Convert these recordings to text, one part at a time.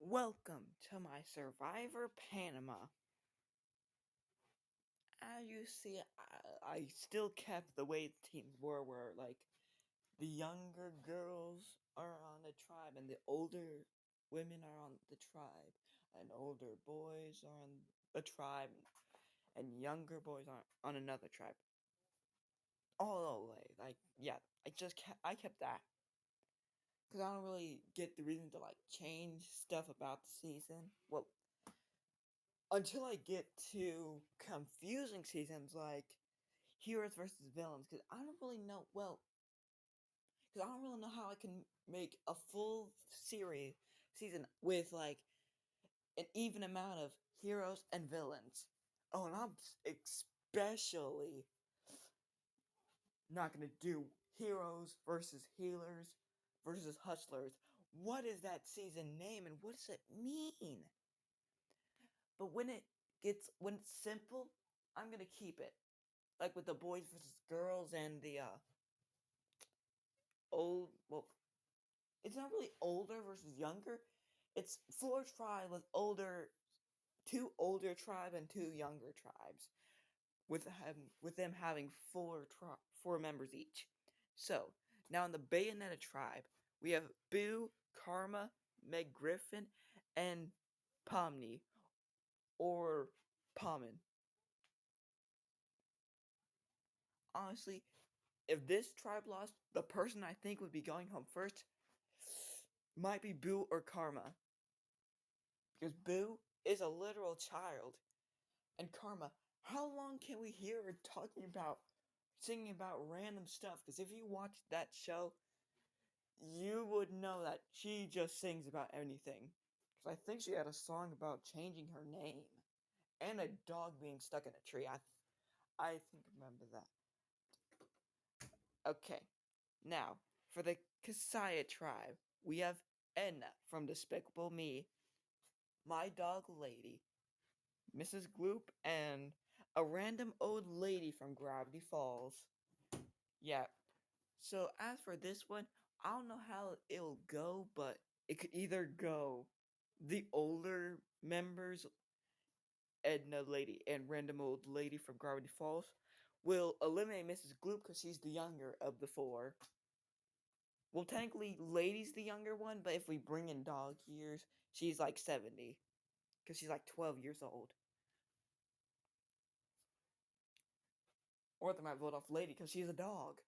Welcome to my Survivor Panama. As you see, I still kept the way the teams were, where like the younger girls are on the tribe and the older women are on the tribe, and older boys are on a tribe, and younger boys are on another tribe. All the way, yeah, I kept that because I don't really get the reason to change stuff about the season. Well, until I get to confusing seasons like heroes versus villains, because I don't really know. Well, because I don't really know how I can make a full series season with an even amount of heroes and villains. Oh, and I'm especially not gonna do heroes versus healers versus hustlers. What is that season name and what does it mean? But when it's simple, I'm gonna keep it. Like with the boys versus girls and the old well, it's not really older versus younger. It's four tribes with two older tribe and two younger tribes, with them having four members each. So now in the Bayonetta tribe, we have Boo, Karma, Meg Griffin, and Pomni or Pommin. Honestly, if this tribe lost, the person I think would be going home first might be Boo or Karma. Because Boo is a literal child. And Karma, how long can we hear her singing about random stuff? Because if you watch that show, you would know that she just sings about anything. Because I think she had a song about changing her name. And a dog being stuck in a tree. I think I remember that. Okay, now, for the Kasaya tribe, we have Edna from Despicable Me, My Dog Lady, Mrs. Gloop, and a random old lady from Gravity Falls. Yeah, so as for this one, I don't know how it'll go, but it could either go the older members, Edna Lady and random old lady from Gravity Falls, will eliminate Mrs. Gloop because she's the younger of the four. Well, technically, Lady's the younger one, but if we bring in dog years, she's like 70. Because she's like 12 years old. Or they might vote off Lady because she's a dog.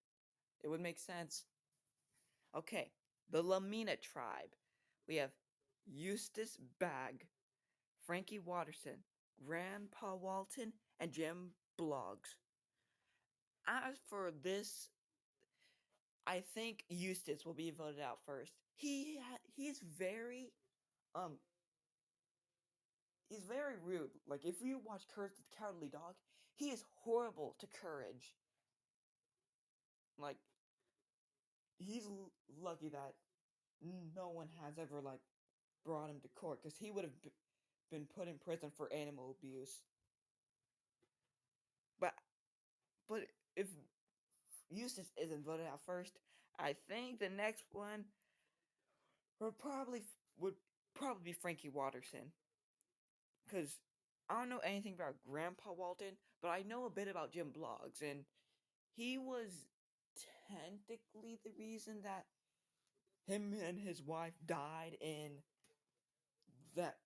It would make sense. Okay, the Lamina tribe. We have Eustace Bagg, Frankie Watterson, Grandpa Walton, and Jim Bloggs. As for this, I think Eustace will be voted out first. He's very um he's very rude. Like if you watch Courage the Cowardly Dog, he is horrible to Courage. Like he's lucky that no one has ever brought him to court because he would have been put in prison for animal abuse. But but if Eustace isn't voted out first, I think the next one would probably be Frankie Watterson because I don't know anything about Grandpa Walton, but I know a bit about Jim Bloggs, and he was technically the reason that him and his wife died that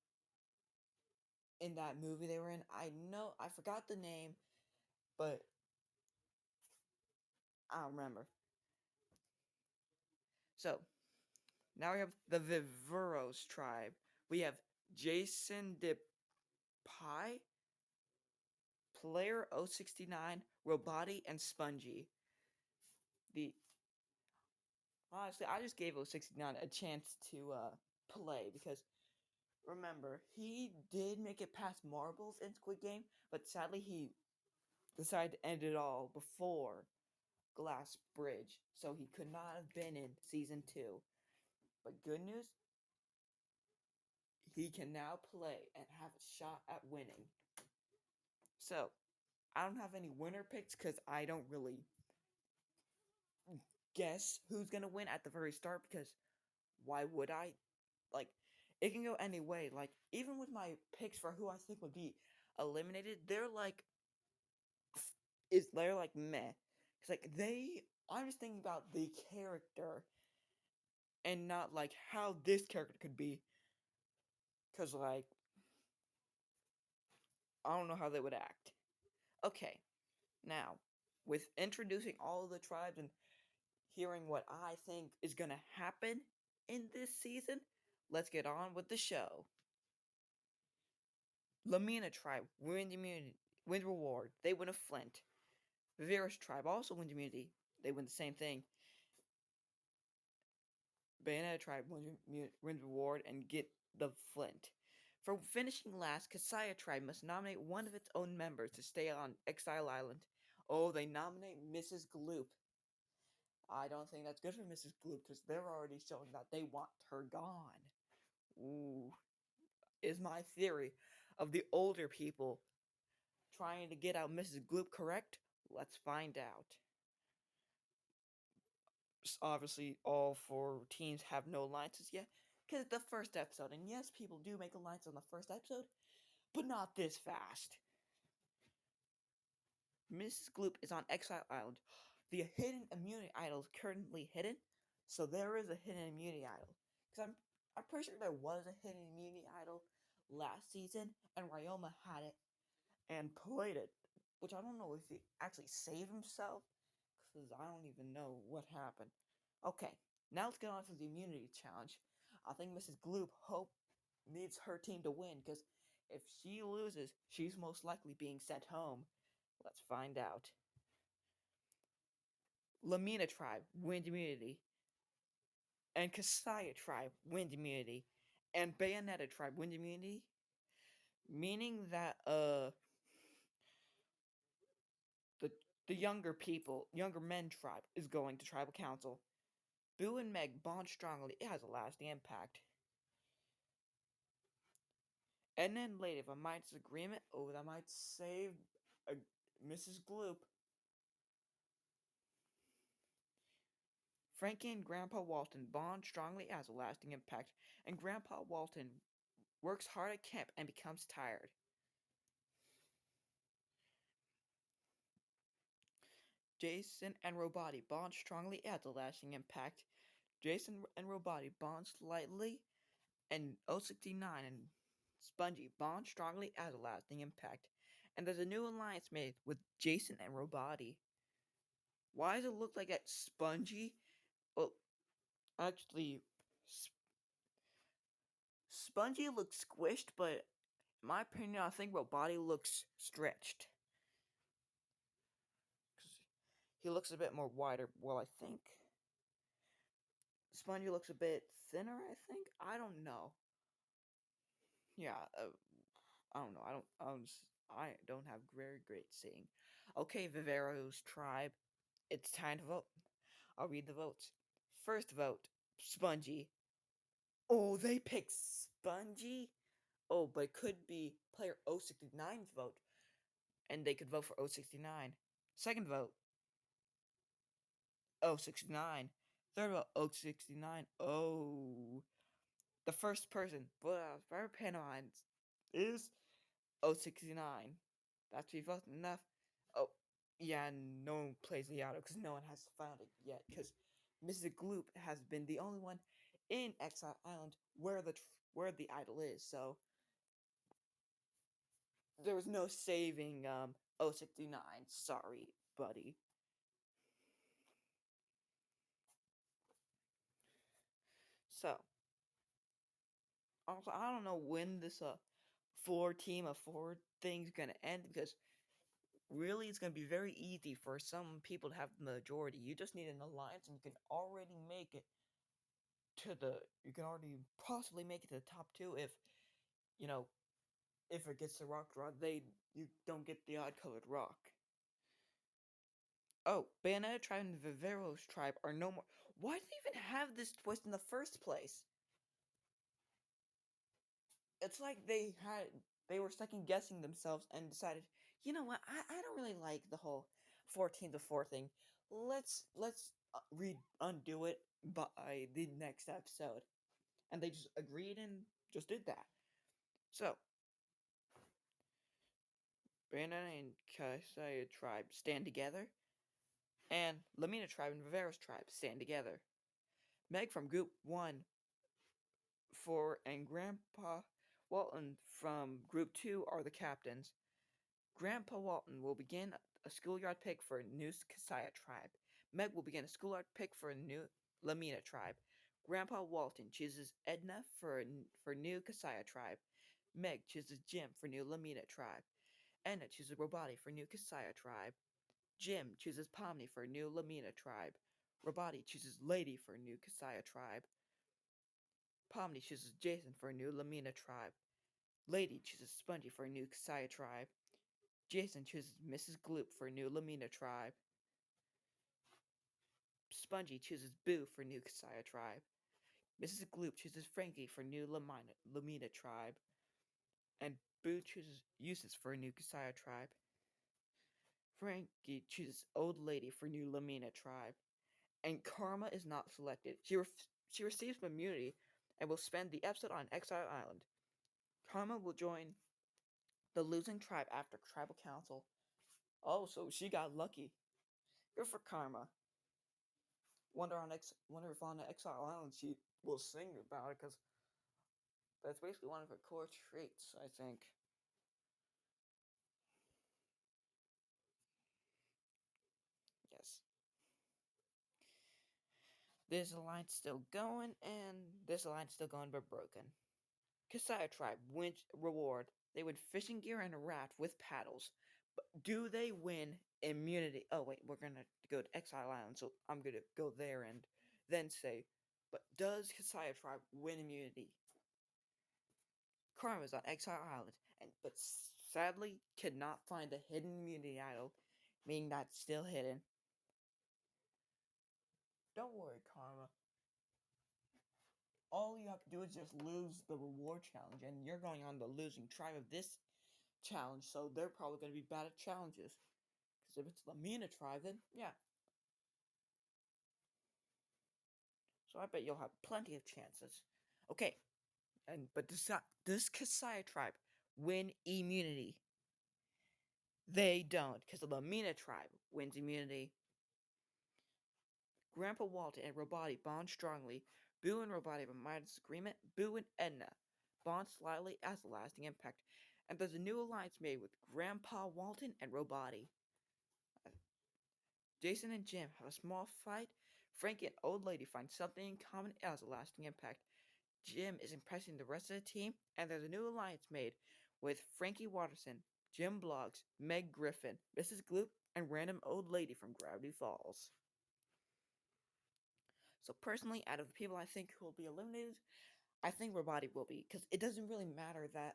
in that movie they were in. I know I forgot the name, but I don't remember. So now we have the Viveros tribe. We have Jason DePie, Player 069, Roboti, and Spongy. The Honestly, I just gave 069 a chance to play because remember, he did make it past marbles in Squid Game, but sadly he decided to end it all before Glass Bridge, so he could not have been in season 2. But good news, he can now play and have a shot at winning. So, I don't have any winner picks because I don't really guess who's gonna win at the very start because why would I? Like, it can go any way. Like even with my picks for who I think would be eliminated, they're like meh. Cause like I'm just thinking about the character and not like how this character could be. Cause like I don't know how they would act. Okay, now with introducing all of the tribes and hearing what I think is gonna happen in this season, let's get on with the show. Lamina tribe win immunity, win reward. They win a flint. Vivera's tribe also wins immunity. They win the same thing. Bayonetta tribe wins reward and get the flint. For finishing last, Kasaya tribe must nominate one of its own members to stay on Exile Island. Oh, they nominate Mrs. Gloop. I don't think that's good for Mrs. Gloop because they're already showing that they want her gone. Ooh, is my theory of the older people trying to get out Mrs. Gloop correct? Let's find out. Obviously, all four teams have no alliances yet because it's the first episode. And yes, people do make alliances on the first episode, but not this fast. Mrs. Gloop is on Exile Island. The hidden immunity idol is currently hidden, so there is a hidden immunity idol. Because I'm pretty sure there was a hidden immunity idol last season, and Ryoma had it and played it, which I don't know if he actually saved himself, because I don't even know what happened. Okay, now let's get on to the immunity challenge. I think Mrs. Gloop hope needs her team to win, because if she loses, she's most likely being sent home. Let's find out. Lamina tribe, wind immunity. And Kasaya tribe, wind immunity. And Bayonetta tribe, wind immunity. Meaning that the the younger people, younger men tribe is going to tribal council. Boo and Meg bond strongly. It has a lasting impact. And then later, if a might disagreement, oh, that might save Mrs. Gloop. Frankie and Grandpa Walton bond strongly as a lasting impact, and Grandpa Walton works hard at camp and becomes tired. Jason and Robati bond strongly as a lasting impact. Jason and Robati bond slightly, and 069 and Spongy bond strongly as a lasting impact. And there's a new alliance made with Jason and Robati. Why does it look like that Spongy? Well, actually, Spongy looks squished, but in my opinion, I think Robati looks stretched. He looks a bit more wider. Well, I think Spongy looks a bit thinner. I don't know. Yeah, I don't know. I don't have very great seeing. Okay, Vivero's tribe. It's time to vote. I'll read the votes. First vote, Spongy. Oh, they picked Spongy? Oh, but it could be player 069's vote, and they could vote for 069. Second vote, 069. Third vote, 069. Oh, the first person, for Panama is 069. That's to be voted enough. Oh, yeah, no one plays the auto because no one has found it yet. Because Mrs. Gloop has been the only one in Exile Island where the idol is. So there was no saving 069. Sorry, buddy. So also, I don't know when this four team of four thing's gonna end because really it's gonna be very easy for some people to have the majority. You just need an alliance and you can already make it to the you can already possibly make it to the top two if you know if it gets the rock draw you don't get the odd colored rock. Oh, Bayonetta tribe and Vivero's tribe are no more. Why do they even have this twist in the first place? It's like they were second guessing themselves and decided, you know what, I don't really like the whole 14 to 4 thing. Let's undo it by the next episode. And they just agreed and just did that. So, Banana and Kasaya tribe stand together, and Lamina tribe and Viveros tribe stand together. Meg from Group 1 4 and Grandpa Walton from Group 2 are the captains. Grandpa Walton will begin a schoolyard pick for a new Kasaya tribe. Meg will begin a schoolyard pick for a new Lamina tribe. Grandpa Walton chooses Edna for new Kasaya tribe. Meg chooses Jim for new Lamina tribe. Edna chooses Robati for new Kasaya tribe. Jim chooses Pomni for new Lamina tribe. Robati chooses Lady for new Kasaya tribe. Pomni chooses Jason for a new Lamina tribe. Lady chooses Spongy for a new Kasaya tribe. Jason chooses Mrs. Gloop for a new Lamina tribe. Spongy chooses Boo for new Kasaya tribe. Mrs. Gloop chooses Frankie for new Lamina tribe. And Boo chooses Eustace for a new Kasaya tribe. Frankie chooses Old Lady for new Lamina tribe. And Karma is not selected. She receives immunity and will spend the episode on Exile Island. Karma will join the losing tribe after tribal council. Oh, so she got lucky. Good for Karma. Wonder if on the Exile Island she will sing about it, because that's basically one of her core traits, I think. Yes. This alliance still going, and this alliance still going but broken. Kasaya tribe wins reward. They win fishing gear and a raft with paddles. But do they win immunity? Oh wait, we're gonna go to Exile Island, so I'm gonna go there and then say, but does Kasaya tribe win immunity? Karma's on Exile Island, but sadly cannot find the hidden immunity idol, meaning that's still hidden. Don't worry, Karma. All you have to do is just lose the reward challenge, and you're going on the losing tribe of this challenge, so they're probably going to be bad at challenges. Because if it's the Mina tribe, then yeah. So I bet you'll have plenty of chances. Okay, but does Kasaya tribe win immunity? They don't, because the Lamina tribe wins immunity. Grandpa Walter and Robati bond strongly. Boo and Robati have a minor disagreement. Boo and Edna bond slightly as a lasting impact. And there's a new alliance made with Grandpa Walton and Robati. Jason and Jim have a small fight. Frankie and Old Lady find something in common as a lasting impact. Jim is impressing the rest of the team, and there's a new alliance made with Frankie Watterson, Jim Bloggs, Meg Griffin, Mrs. Gloop, and random old lady from Gravity Falls. So personally, out of the people I think who will be eliminated, I think Robati will be, because it doesn't really matter that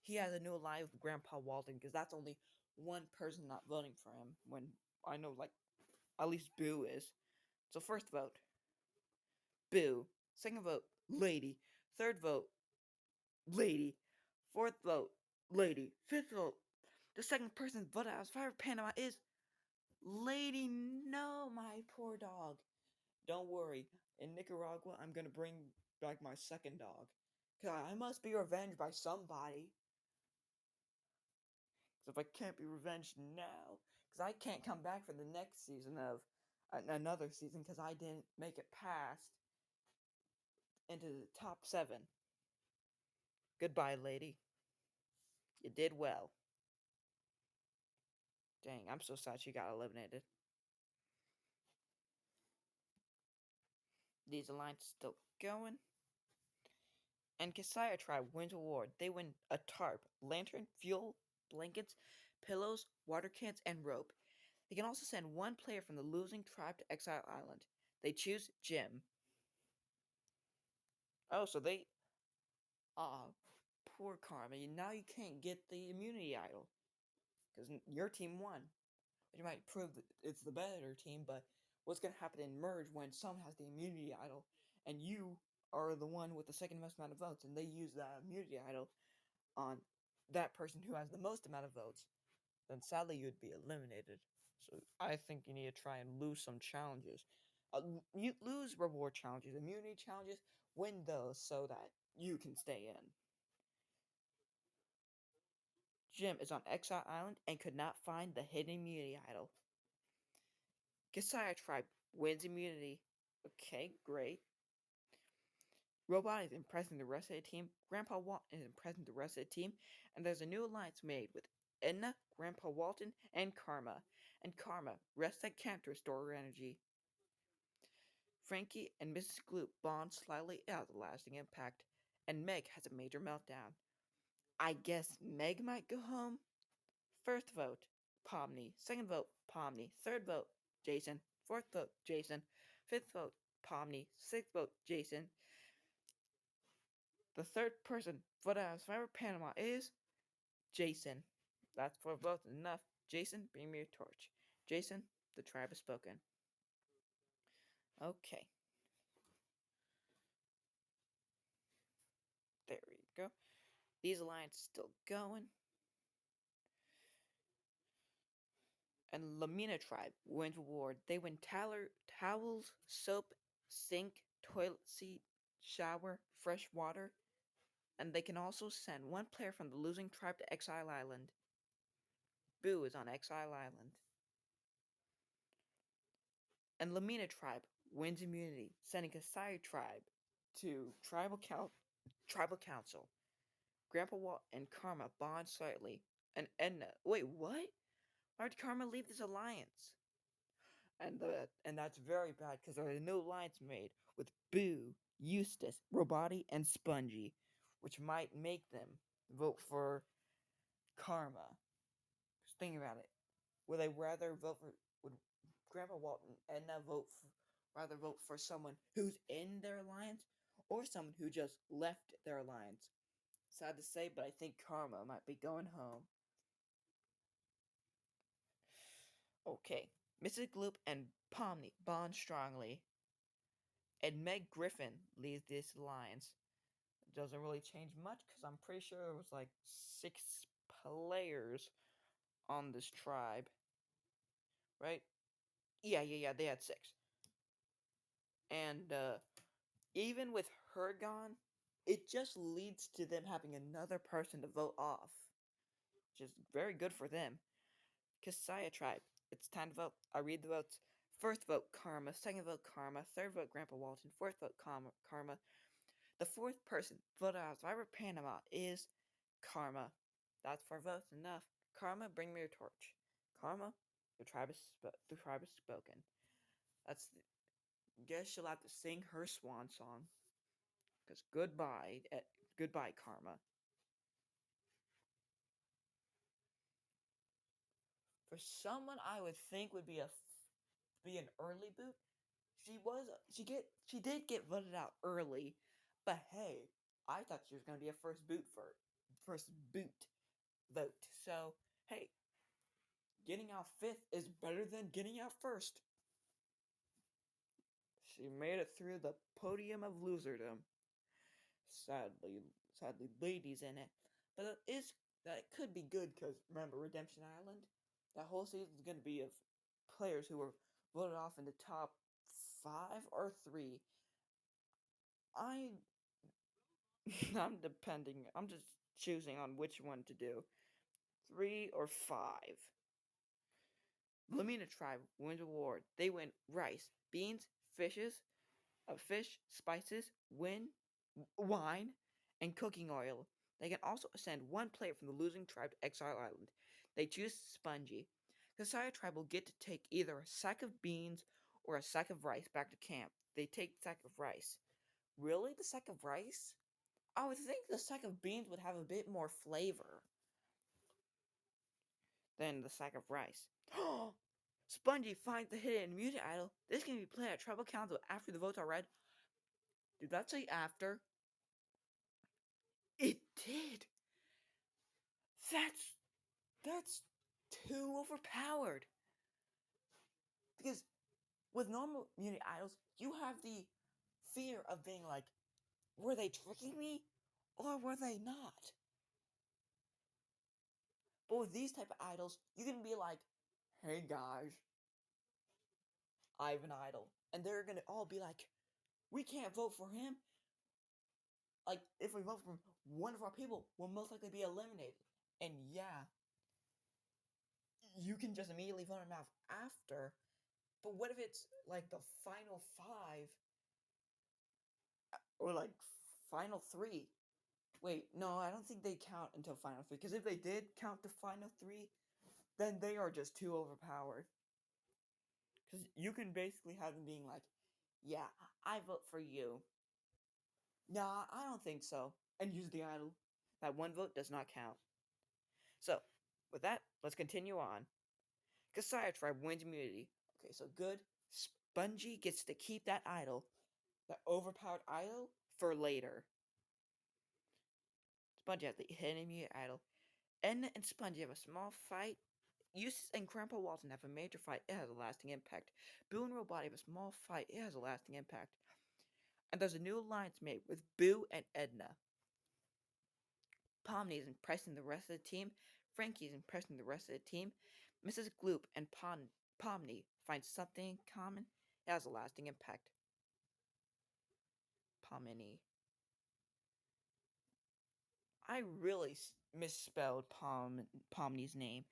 he has a new alliance with Grandpa Walton, because that's only one person not voting for him, when I know, like, at least Boo is. So first vote, Boo. Second vote, Lady. Third vote, Lady. Fourth vote, Lady. Fifth vote, the second person voted as fire Panama is Lady. No, my poor dog. Don't worry. In Nicaragua, I'm gonna bring back my second dog. Cause I must be revenged by somebody. Cause if I can't be revenged now, cause I can't come back for the next season of another season, cause I didn't make it past into the top 7. Goodbye, lady. You did well. Dang, I'm so sad she got eliminated. These alliances still going. And Kasaya Tribe wins award. They win a tarp, lantern, fuel, blankets, pillows, water cans, and rope. They can also send one player from the losing tribe to Exile Island. They choose Jim. Oh, so they... Ah, poor Karma. Now you can't get the immunity idol. Because your team won. You might prove that it's the better team, but what's going to happen in Merge when some has the immunity idol, and you are the one with the second most amount of votes, and they use that immunity idol on that person who has the most amount of votes, then sadly you'd be eliminated. So I think you need to try and lose some challenges. You lose reward challenges, immunity challenges, win those so that you can stay in. Jim is on Exile Island and could not find the hidden immunity idol. Kasaya tribe wins immunity. Okay, great. Robot is impressing the rest of the team. Grandpa Walton is impressing the rest of the team. And there's a new alliance made with Edna, Grandpa Walton, and Karma. And Karma rests at camp to restore her energy. Frankie and Mrs. Gloop bond slightly out of lasting impact. And Meg has a major meltdown. I guess Meg might go home? First vote, Pomney. Second vote, Pomney. Third vote, Jason. Fourth vote, Jason. Fifth vote, Pomney. Sixth vote, Jason. The third person voted out of Survivor Panama is Jason. That's 4 votes enough. Jason, bring me your torch. Jason, the tribe has spoken. Okay, there we go. These alliances still going. And Lamina tribe wins reward. They win towels, soap, sink, toilet seat, shower, fresh water, and they can also send one player from the losing tribe to Exile Island. Boo is on Exile Island. And Lamina tribe wins immunity, sending Kasai tribe to tribal council. Grandpa Walt and Karma bond slightly. And Edna, wait, what? Why did Karma leave this alliance? And that's very bad because there's a new alliance made with Boo, Eustace, Roboti, and Spongy, which might make them vote for Karma. Just think about it. Would they rather vote for would Grandpa Walton and Edna rather vote for someone who's in their alliance or someone who just left their alliance? Sad to say, but I think Karma might be going home. Okay, Mrs. Gloop and Pomney bond strongly, and Meg Griffin leads this alliance. It doesn't really change much because I'm pretty sure it was like 6 players on this tribe, right? Yeah, they had 6. And even with her gone, it just leads to them having another person to vote off, which is very good for them. Kasaya tribe, it's time to vote. I read the votes. First vote, Karma. Second vote, Karma. Third vote, Grandpa Walton. Fourth vote, Karma. The fourth person voted out of Survivor Panama is Karma. That's 4 votes enough. Karma, bring me your torch. Karma, the tribe is spoken. That's guess she'll have to sing her swan song. Cause goodbye, Karma. For someone I would think would be an early boot, she did get voted out early, but hey, I thought she was gonna be a first boot vote. So hey, getting out fifth is better than getting out first. She made it through the podium of loserdom. Sadly, ladies in it, but that could be good because remember Redemption Island, that whole season is going to be of players who were voted off in the top 5 or 3. I I'm just choosing on which one to do, 3 or 5. Lamina tribe wins award. They win rice, beans, fish, spices, wine, and cooking oil. They can also send one player from the losing tribe to Exile Island. They choose Spongy. The Saya tribe will get to take either a sack of beans or a sack of rice back to camp. They take the sack of rice. Really? The sack of rice? I would think the sack of beans would have a bit more flavor than the sack of rice. Spongy finds the hidden immunity idol. This can be played at Tribal Council after the votes are read. Did that say after? It did. That's that's too overpowered. Because with normal immunity idols, you have the fear of being like, were they tricking me? Or were they not? But with these type of idols, you can be like, hey guys, I have an idol. And they're gonna all be like, we can't vote for him. like if we vote for one of our people, we'll most likely be eliminated. And yeah, you can just immediately vote him out after. But what if it's like the final five or like final three? Wait, no, I don't think they count until final three. Because if they did count the final three, then they are just too overpowered. Because you can basically have them being like, yeah, I vote for you. Nah, I don't think so. And use the idol. That one vote does not count. So, with that, let's continue on. Kasaya tribe wins immunity. Okay, so good. Spongy gets to keep that idol, that overpowered idol, for later. Spongy has the hidden immunity idol. Edna and Spongy have a small fight. Eustace and Grandpa Walton have a major fight. It has a lasting impact. Boo and Robot have a small fight. It has a lasting impact. And there's a new alliance made with Boo and Edna. Pomni is impressing the rest of the team. Frankie is impressing the rest of the team. Mrs. Gloop and Pomni find something in common. It has a lasting impact. Pomni. I really misspelled Pomni's name.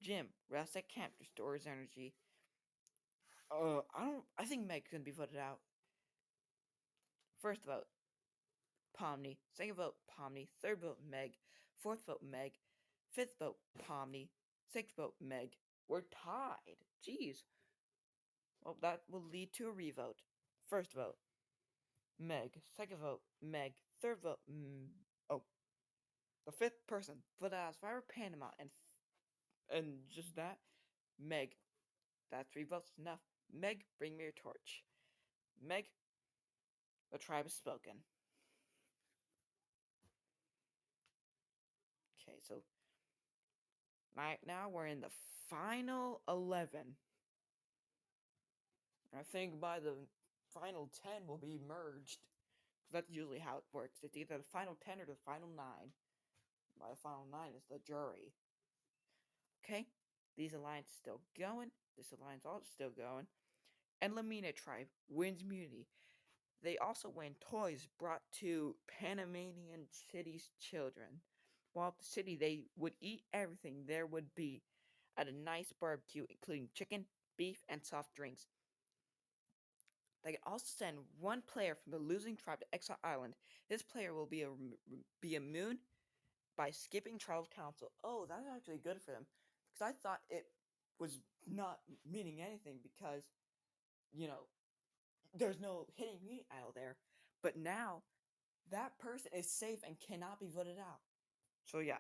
Jim, rest at camp restores energy. I think Meg can be voted out. First vote, Pomni. Second vote, Pomni. Third vote, Meg. Fourth vote, Meg. Fifth vote, Pomni. Sixth vote, Meg. We're tied. Jeez. Well, that will lead to a revote. First vote, Meg. Second vote, Meg. Third vote, oh, the fifth person voted as Fire Panama, and just that, Meg. That 3 votes enough. Meg, bring me your torch. Meg, the tribe has spoken. Okay, so right now we're in the final 11. I think by the final 10 will be merged. That's usually how it works. It's either the final 10 or the final 9. By the final 9 is the jury. Okay, these alliances still going. This alliance also still going. And Lamina tribe wins immunity. They also win toys brought to Panamanian city's children. While at the city, they would eat everything there would be at a nice barbecue, including chicken, beef, and soft drinks. They can also send one player from the losing tribe to Exile Island. This player will be immune by skipping Tribal Council. Oh, that's actually good for them. Because I thought it was not meaning anything because, you know, there's no hidden immunity idol there. But now, that person is safe and cannot be voted out. So yeah,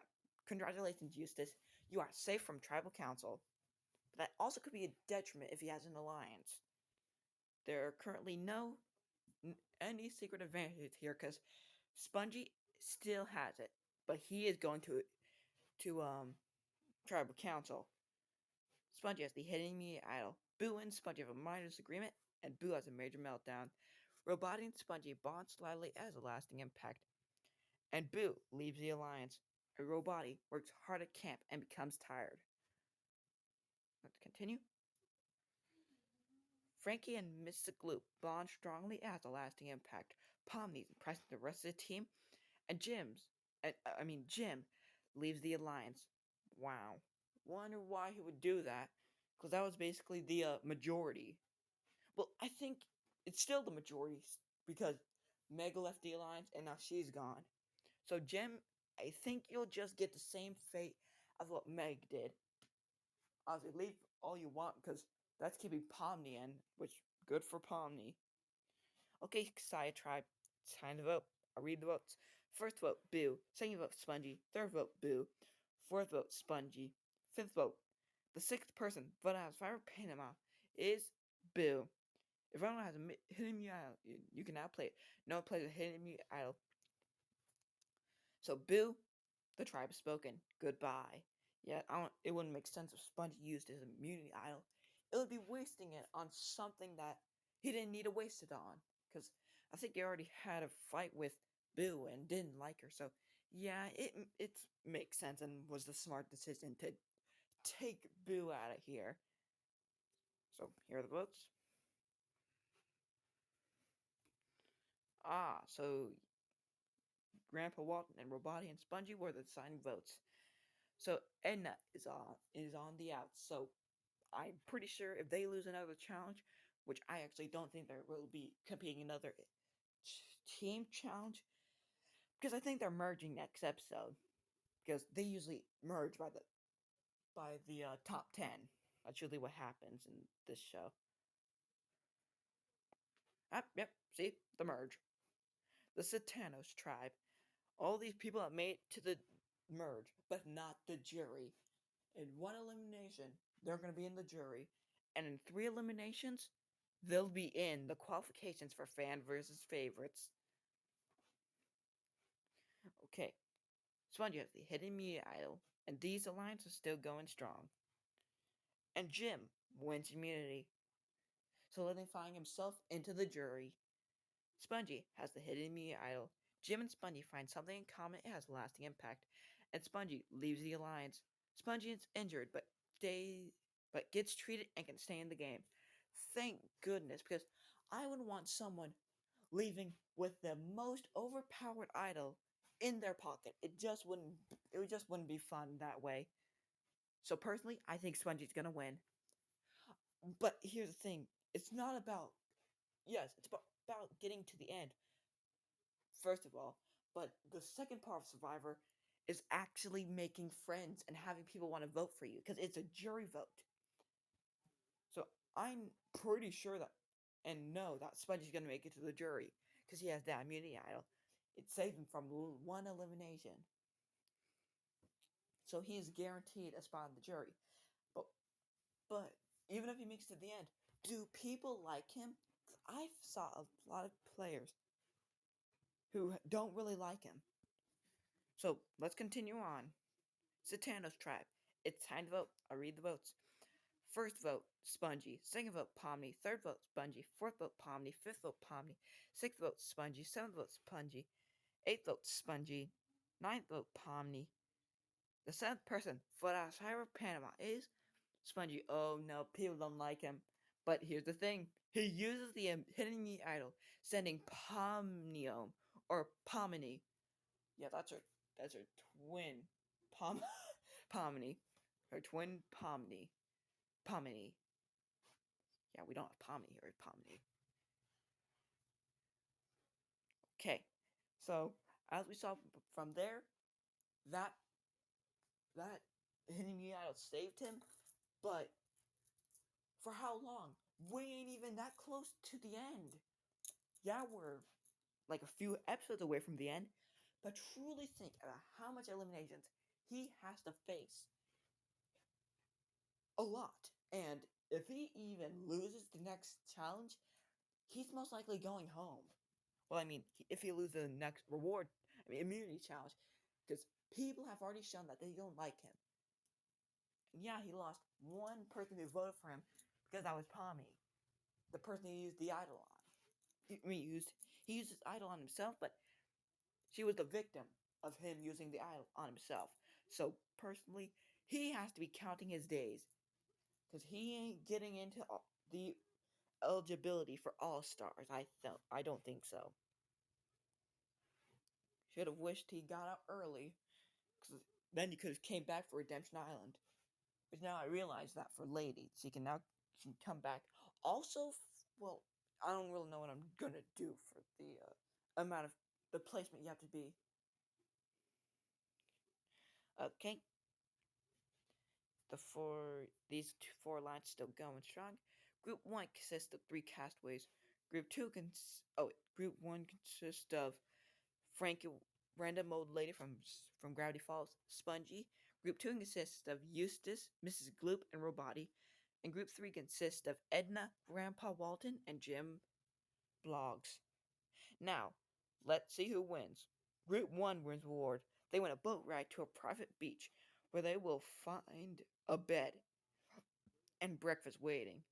congratulations, Eustace. You are safe from Tribal Council. But that also could be a detriment if he has an alliance. There are currently any secret advantages here because Spongy still has it, but he is going to Tribal Council. Spongy has the hidden immunity idol. Boo and Spongy have a minor disagreement, and Boo has a major meltdown. Robot and Spongy bond slightly as a lasting impact, and Boo leaves the alliance. Robot works hard at camp and becomes tired. Let's continue. Frankie and Mr. Gloop bond strongly as a lasting impact. Pomni's impressing the rest of the team, and Jim leaves the alliance. Wow. Wonder why he would do that, because that was basically the majority. Well, I think it's still the majority because Meg left the alliance and now she's gone. So Jim, I think you'll just get the same fate as what Meg did. Obviously, leave all you want because that's keeping Pomni in, which good for Pomni. Okay, Kasaya tribe, it's time to vote. I'll read the votes. First vote, Boo. Second vote, Spongy. Third vote, Boo. Fourth vote, Spongy. Fifth vote. The sixth person voted as Fire Panama is Boo. If anyone has a hidden mute idol, you can now play it. No one plays a hidden mute idol. So Boo, the tribe has spoken. Goodbye. Yeah, it wouldn't make sense if Spongy used his immunity idol. It would be wasting it on something that he didn't need to waste it on. Because I think he already had a fight with Boo and didn't like her. So yeah, it makes sense and was the smart decision to take Boo out of here. So here are the votes. Ah, so Grandpa Walton and Robati and Spongy were the deciding votes. So Edna is on the outs. So I'm pretty sure if they lose another challenge, which I actually don't think there will be competing another team challenge, because I think they're merging next episode. Because they usually merge by the top 10. That's usually what happens in this show. Yep. See the merge. The Satanos tribe. All these people have made it to the merge, but not the jury. In one elimination, they're going to be in the jury, and in three eliminations, they'll be in the qualifications for fan versus favorites. Okay, Spongy has the hidden media idol, and these alliances are still going strong. And Jim wins immunity, solidifying himself into the jury. Spongy has the hidden media idol. Jim and Spongy find something in common it has lasting impact, and Spongy leaves the alliance. Spongy is injured, but gets treated and can stay in the game. Thank goodness, because I would want someone leaving with the most overpowered idol in their pocket. It just wouldn't be fun that way. So personally, I think Spongy's gonna win. But here's the thing: it's not about it's about getting to the end first of all, but the second part of Survivor is actually making friends and having people want to vote for you because it's a jury vote. So I'm pretty sure that and know that Spongy's gonna make it to the jury because he has that immunity idol. It saved him from one elimination, so he is guaranteed a spot in the jury. But but even if he makes it to the end, do people like him? I saw a lot of players who don't really like him. So let's continue on. Satano's tribe. It's time to vote. I'll read the votes. First vote, Spongy. Second vote, Pomni. Third vote, Spongy. Fourth vote, Pomni. Fifth vote, Pomni. Sixth vote, Spongy. Seventh vote, Spongy. Eighth vote, Spongy. Ninth vote, Pomni. The seventh person for the Hire of Panama is Spongy. Oh no, people don't like him. But here's the thing. He uses the hidden me idol, sending Pomnium or Pomini. Yeah, that's her twin. Pom Pomini. Her twin Pomni. Pomini. Yeah, we don't have Pomni here. Pomni. Okay. So as we saw from there, that that enemy idol saved him, but for how long? We ain't even that close to the end. Yeah, we're like a few episodes away from the end, but truly think about how much eliminations he has to face. A lot. And if he even loses the next challenge, he's most likely going home. Well, I mean, if he loses the next reward, immunity challenge, because people have already shown that they don't like him. And yeah, he lost one person who voted for him because that was Pommy, the person he used the idol on. He used his idol on himself, but she was the victim of him using the idol on himself. So personally, he has to be counting his days because he ain't getting into the eligibility for All Stars. I don't think so. Should have wished he got out early, because then he could have came back for Redemption Island. But now I realize that for ladies, she can come back. Also, well, I don't really know what I'm gonna do for the amount of the placement you have to be. Okay, these four lines still going strong. Group one consists of three castaways. Group one consists of Frankie, random old lady from Gravity Falls, Spongy. Group 2 consists of Eustace, Mrs. Gloop, and Roboti. And Group 3 consists of Edna, Grandpa Walton, and Jim Blogs. Now, let's see who wins. Group 1 wins reward. They win a boat ride to a private beach where they will find a bed and breakfast waiting.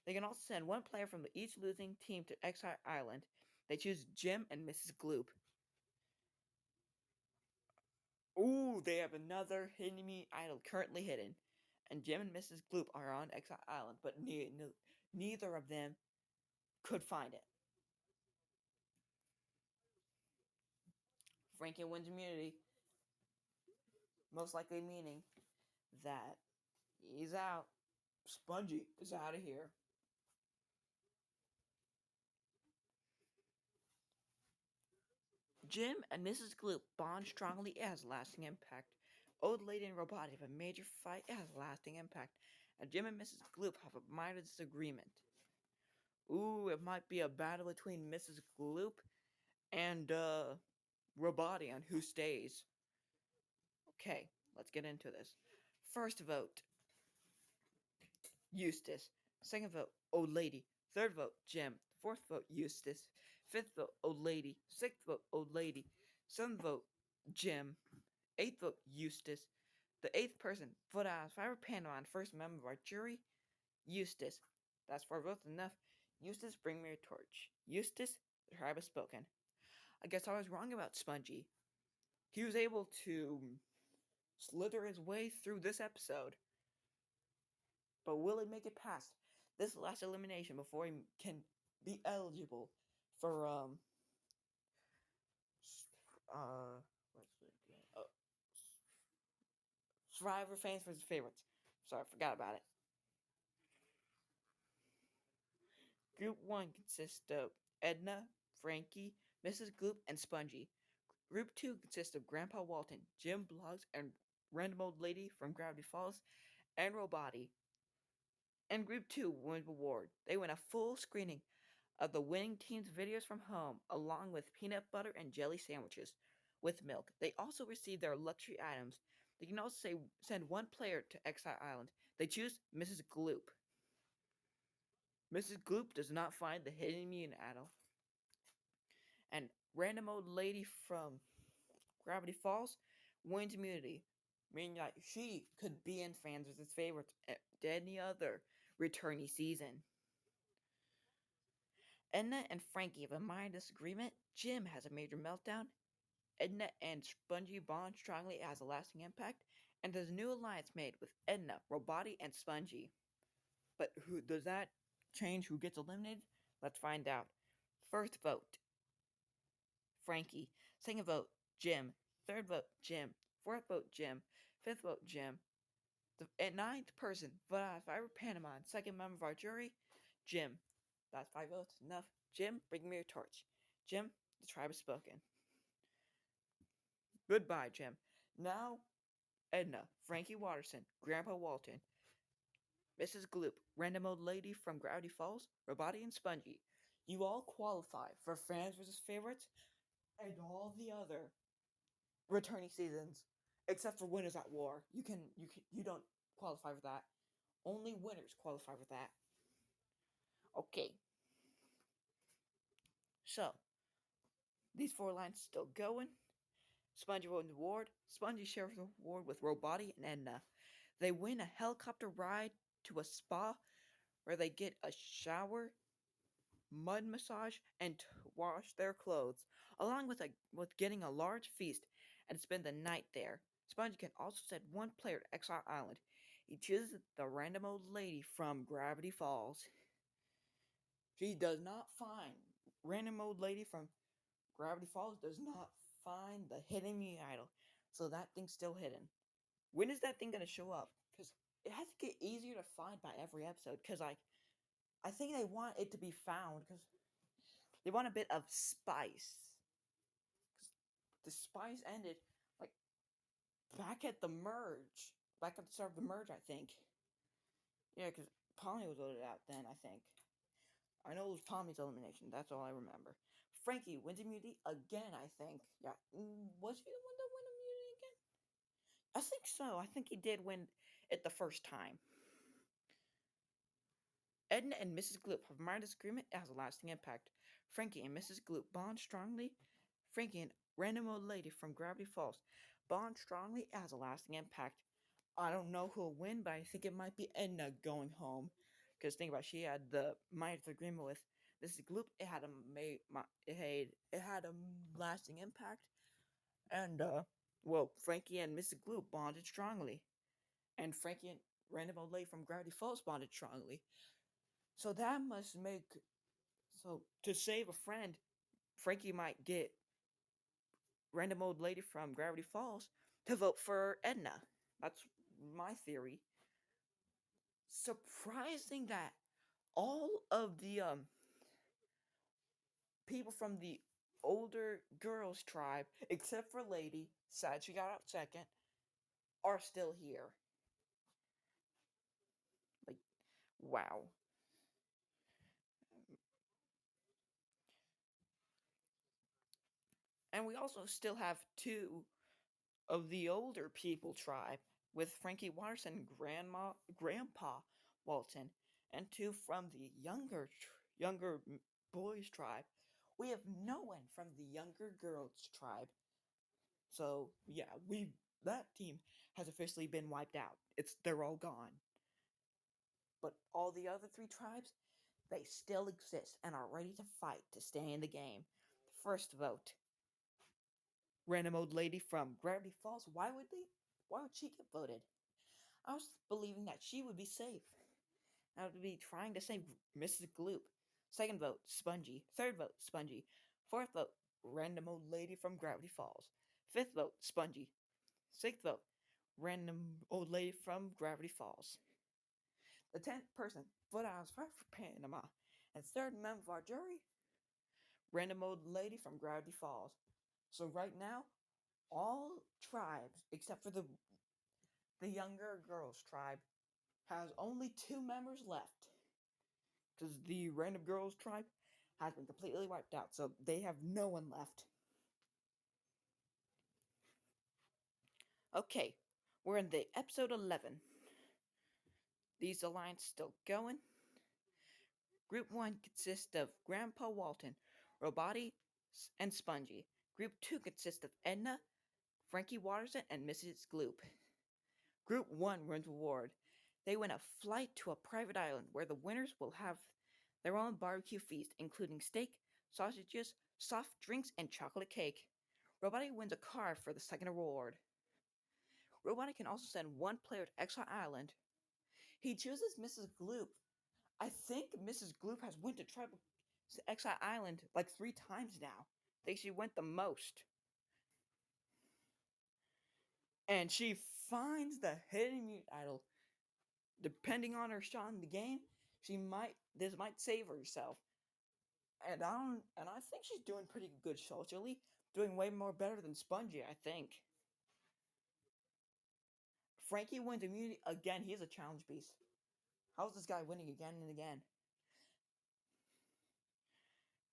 They can also send one player from each losing team to Exile Island. They choose Jim and Mrs. Gloop. Ooh, they have another hidden me idol currently hidden. And Jim and Mrs. Gloop are on Exile Island, but neither of them could find it. Frankie wins immunity, most likely meaning that he's out. Spongy is out of here. Jim and Mrs. Gloop bond strongly. It has lasting impact. Old Lady and Robot have a major fight. It has lasting impact. And Jim and Mrs. Gloop have a minor disagreement. Ooh, it might be a battle between Mrs. Gloop and Robot on who stays. Okay, let's get into this. First vote, Eustace. Second vote, Old Lady. Third vote, Jim. Fourth vote, Eustace. Fifth vote, Old Lady. Sixth vote, Old Lady. Seventh vote, Jim. Eighth vote, Eustace. The eighth person, vote out if I were Panama and first member of our jury, Eustace. That's four votes enough. Eustace, bring me your torch. Eustace, the tribe has spoken. I guess I was wrong about Spongy. He was able to slither his way through this episode. But will he make it past this last elimination before he can be eligible for what's it? Survivor fans versus favorites. Sorry, I forgot about it. Group 1 consists of Edna, Frankie, Mrs. Gloop, and Spongy. Group 2 consists of Grandpa Walton, Jim Bloggs, and Random Old Lady from Gravity Falls, and Roboti. And Group 2 wins the award. They win a full screening of the winning team's videos from home, along with peanut butter and jelly sandwiches with milk. They also receive their luxury items. They can also send one player to Exile Island. They choose Mrs. Gloop. Mrs. Gloop does not find the hidden immune idol. And random old lady from Gravity Falls wins immunity, meaning that she could be in fans as its favorites at any other returnee season. Edna and Frankie have a minor disagreement. Jim has a major meltdown. Edna and Spongy bond strongly as a lasting impact, and there's a new alliance made with Edna, Roboti, and Spongy. But who does that change who gets eliminated? Let's find out. First vote, Frankie. Second vote, Jim. Third vote, Jim. Fourth vote, Jim. Fifth vote, Jim. The ninth person, vote out if I were Panama, and second member of our jury, Jim. That's five votes. Enough. Jim, bring me your torch. Jim, the tribe has spoken. Goodbye, Jim. Now, Edna, Frankie Watterson, Grandpa Walton, Mrs. Gloop, random old lady from Gravity Falls, Roboti, and Spongy. You all qualify for fans versus favorites and all the other returning seasons, except for Winners at War. You don't qualify for that. Only winners qualify for that. Okay. So, these four lines still going. Spongy wins the award. Spongy shares the award with Roboti and Edna. They win a helicopter ride to a spa where they get a shower, mud massage, and wash their clothes, along with getting a large feast and spend the night there. Spongy can also send one player to Exile Island. He chooses the random old lady from Gravity Falls. She does not find random old lady from Gravity Falls does not find the hidden mute idol, so that thing's still hidden. When is that thing gonna show up? Because it has to get easier to find by every episode. Because I think they want it to be found because they want a bit of spice. Because the spice ended like back at the merge, back at the start of the merge. I think. Yeah, because Pomni was voted out then. I think. I know it was Tommy's elimination. That's all I remember. Frankie wins immunity again, I think. Yeah. Was he the one that won immunity again? I think so. I think he did win it the first time. Edna and Mrs. Gloop have a minor disagreement. It has a lasting impact. Frankie and Mrs. Gloop bond strongly. Frankie and random old lady from Gravity Falls bond strongly. It has a lasting impact. I don't know who'll win, but I think it might be Edna going home. Because think about it, she had the minor agreement with Mrs. Gloop. It had a lasting impact, and well, Frankie and Mrs. Gloop bonded strongly, and Frankie and random old lady from Gravity Falls bonded strongly. So that must make so to save a friend, Frankie might get random old lady from Gravity Falls to vote for Edna. That's my theory. Surprising that all of the people from the older girls tribe, except for Lady, sad she got out second, are still here. Like, wow. And we also still have two of the older people tribe with Frankie Watterson and Grandpa Walton, and two from the younger boys tribe. We have no one from the younger girls tribe. So yeah, we that team has officially been wiped out. They're all gone. But all the other three tribes, they still exist and are ready to fight to stay in the game. First vote, random old lady from Gravity Falls. Why would she get voted? I was believing that she would be safe. I would be trying to save Mrs. Gloop. Second vote, Spongy. Third vote, Spongy. Fourth vote, random old lady from Gravity Falls. Fifth vote, Spongy. Sixth vote, random old lady from Gravity Falls. The 10th person voted on for Panama. And third member of our jury, random old lady from Gravity Falls. So right now, all tribes except for the younger girls tribe has only two members left because the random girls tribe has been completely wiped out, so they have no one left. Okay, we're in the episode 11. These alliances still going. Group 1 consists of Grandpa Walton, Roboti, and Spongy. Group 2 consists of Edna, Frankie Watterson, and Mrs. Gloop. Group 1 wins reward. They win a flight to a private island where the winners will have their own barbecue feast, including steak, sausages, soft drinks, and chocolate cake. Roboti wins a car for the second reward. Roboti can also send one player to Exile Island. He chooses Mrs. Gloop. I think Mrs. Gloop has went to Tribal Exile Island like 3 times now. I think she went the most. And she finds the hidden mute idol. Depending on her shot in the game, this might save herself. And I think she's doing pretty good socially, doing way more better than Spongy, I think. Frankie wins immunity again. He's a challenge beast. How's this guy winning again and again?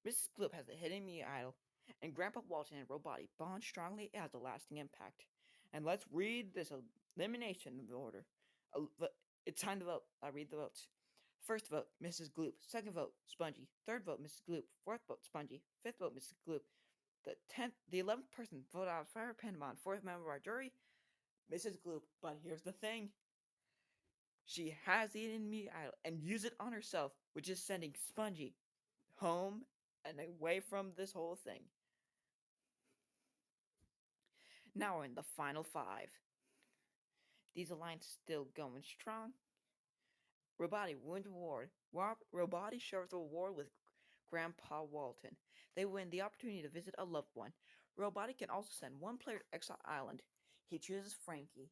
Mrs. Gloop has the hidden me idol, and Grandpa Walton and Roboti bond strongly. It has a lasting impact. And let's read this elimination order. It's time to vote. I'll read the votes. First vote, Mrs. Gloop. Second vote, Spongy. Third vote, Mrs. Gloop. Fourth vote, Spongy. Fifth vote, Mrs. Gloop. The 11th person voted out of Fire Panama, fourth member of our jury, Mrs. Gloop. But here's the thing: she has eaten meat idol and used it on herself, which is sending Spongy home and away from this whole thing. Now we're in the final five. These alliances still going strong. Roboti wins award. Roboti shares the award with Grandpa Walton. They win the opportunity to visit a loved one. Roboti can also send one player to Exile Island. He chooses Frankie.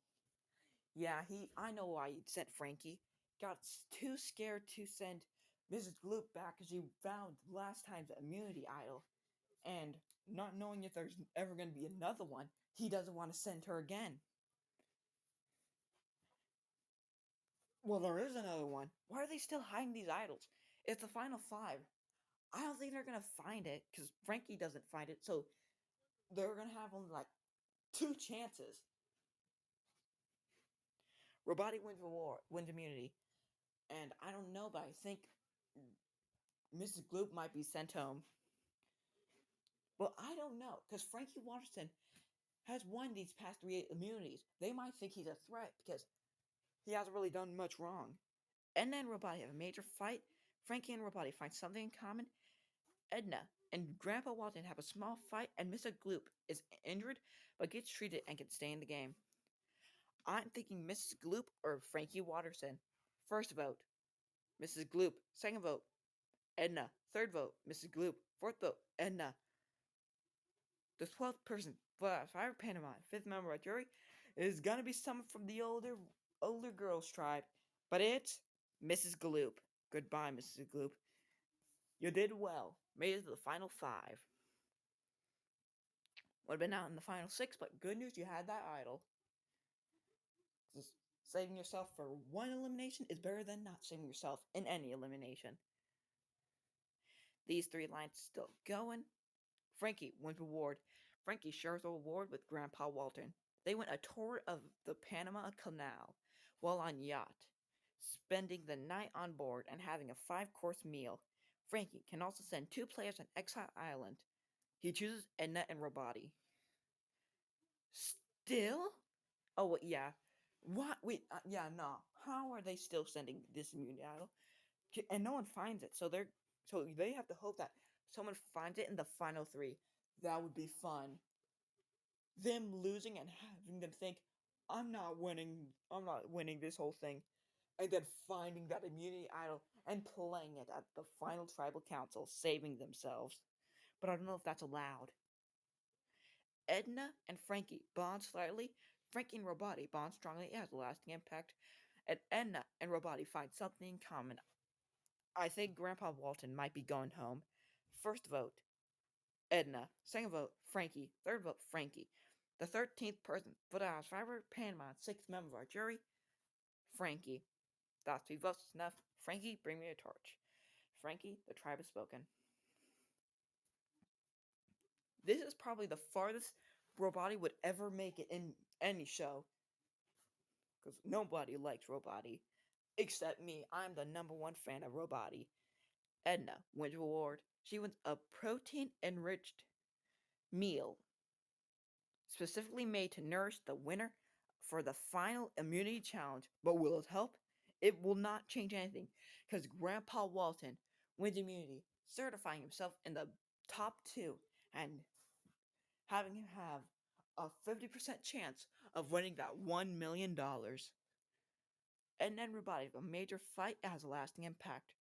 Yeah, I know why he sent Frankie. Got too scared to send Mrs. Gloop back because he found last time's immunity idol. And not knowing if there's ever going to be another one, he doesn't want to send her again. Well, there is another one. Why are they still hiding these idols? It's the final five. I don't think they're going to find it because Frankie doesn't find it. So they're going to have only like 2 chances. Roboti wins immunity. And I don't know, but I think Mrs. Gloop might be sent home. Well, I don't know, because Frankie Watterson has won these past 3 immunities. They might think he's a threat because he hasn't really done much wrong. Edna and Roboti have a major fight. Frankie and Roboti find something in common. Edna and Grandpa Walton have a small fight, and Mr. Gloop is injured but gets treated and can stay in the game. I'm thinking Mrs. Gloop or Frankie Watterson. First vote, Mrs. Gloop. Second vote, Edna. Third vote, Mrs. Gloop. Fourth vote, Edna. The 12th person, but Fire Panama, fifth member of jury, is gonna be someone from the older girls tribe, but it's Mrs. Gloop. Goodbye, Mrs. Gloop. You did well. Made it to the final five. Would have been out in the final six, but good news, you had that idol. Saving yourself for one elimination is better than not saving yourself in any elimination. These three lines still going. Frankie wins reward. Frankie shares the award with Grandpa Walton. They went a tour of the Panama Canal while on yacht, spending the night on board and having a five-course meal. Frankie can also send two players on Exile Island. He chooses Edna and Robati. Still? Oh, yeah. What? Wait, yeah, no. How are they still sending this immunity idol? And no one finds it, so they have to hope that someone finds it in the final three. That would be fun. Them losing and having them think, I'm not winning. I'm not winning this whole thing, and then finding that immunity idol and playing it at the final tribal council, saving themselves. But I don't know if that's allowed. Edna and Frankie bond slightly. Frankie and Robati bond strongly. It has a lasting impact. And Edna and Robati find something in common. I think Grandpa Walton might be going home. First vote, Edna. Second vote, Frankie. Third vote, Frankie. The 13th person, voted out survivor, Panama, sixth member of our jury, Frankie. That's three votes enough. Frankie, bring me a torch. Frankie, the tribe has spoken. This is probably the farthest Robati would ever make it in any show. Because nobody likes Robati. Except me. I'm the number one fan of Robati. Edna wins reward. She wins a protein enriched meal specifically made to nourish the winner for the final immunity challenge. But will it help? It will not change anything because Grandpa Walton wins immunity, certifying himself in the top two and having him have a 50% chance of winning that $1 million. And then Robati, a major fight has a lasting impact.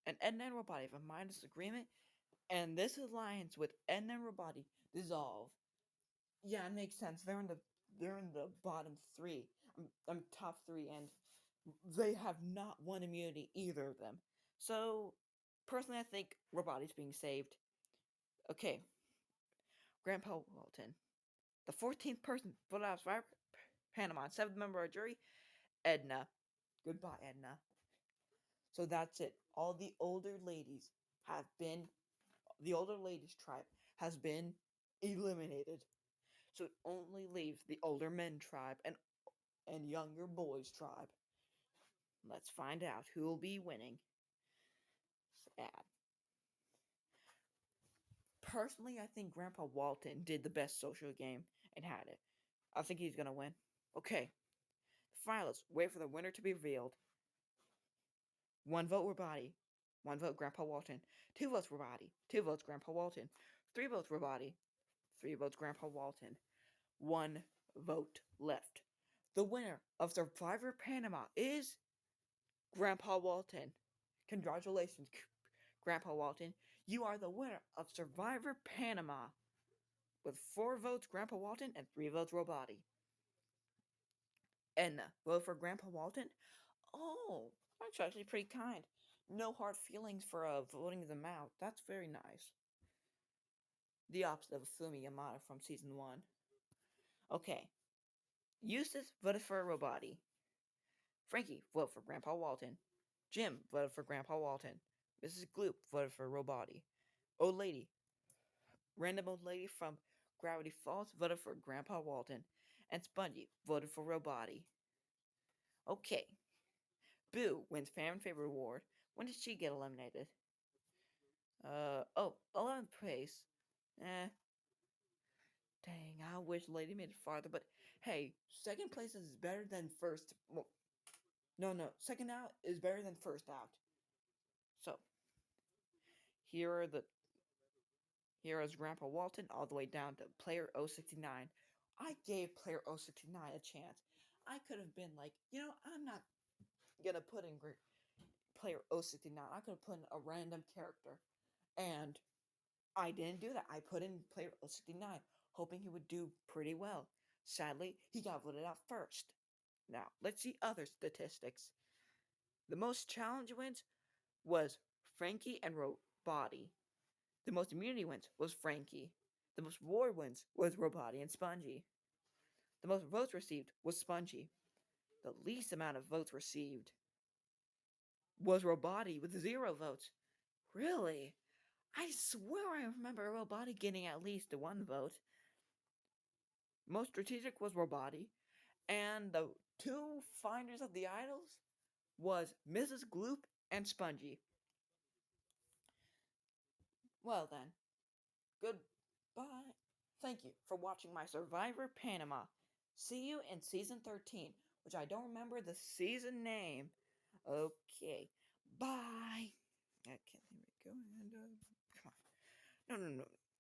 And Edna and Robati have a minor disagreement, and this alliance with Edna and Robati dissolve. Yeah, it makes sense. They're in the bottom three. Top three, and they have not won immunity, either of them. So personally, I think Robati's being saved. Okay, Grandpa Walton, the 14th person voted out of Panama, seventh member of jury, Edna. Goodbye, Edna. So that's it. All the older ladies have been. The older ladies tribe has been eliminated. So it only leaves the older men tribe and younger boys tribe. Let's find out who will be winning. Sad. Personally, I think Grandpa Walton did the best social game and had it. I think he's gonna win. Okay, the finalists wait for the winner to be revealed. One vote Rabati. One vote Grandpa Walton. Two votes Rabati. Two votes Grandpa Walton. Three votes Rabati. Three votes Grandpa Walton. One vote left. The winner of Survivor Panama is Grandpa Walton. Congratulations, Grandpa Walton. You are the winner of Survivor Panama with 4 votes Grandpa Walton and 3 votes Robati. Edna, vote for Grandpa Walton? Oh, that's actually pretty kind. No hard feelings for voting them out. That's very nice. The opposite of Fumi Yamada from season 1. Okay. Eustace voted for Robati. Frankie voted for Grandpa Walton. Jim voted for Grandpa Walton. Mrs. Gloop voted for Robati. Old Lady, random old lady from Gravity Falls, voted for Grandpa Walton. And Spongy voted for Robati. Okay. Boo wins fan favorite award. When did she get eliminated? 11th place. Eh. Dang, I wish Lady made it farther, but hey, second place is better than first. Well, no, second out is better than first out. So, here are the here is Grandpa Walton all the way down to player 069. I gave player 069 a chance. I could have been like, I'm not gonna put in player 069. I could have put in a random character. And I didn't do that. I put in player 69, hoping he would do pretty well. Sadly, he got voted out first. Now, let's see other statistics. The most challenge wins was Frankie and Robati. The most immunity wins was Frankie. The most reward wins was Robati and Spongy. The most votes received was Spongy. The least amount of votes received was Robati with 0 votes. Really? I swear I remember Robati getting at least 1 vote. Most strategic was Robati, and the two finders of the idols was Mrs. Gloop and Spongy. Well then, goodbye. Thank you for watching my Survivor Panama. See you in season 13, which I don't remember the season name. Okay, bye. Okay, here we go. And come on. No, no, no.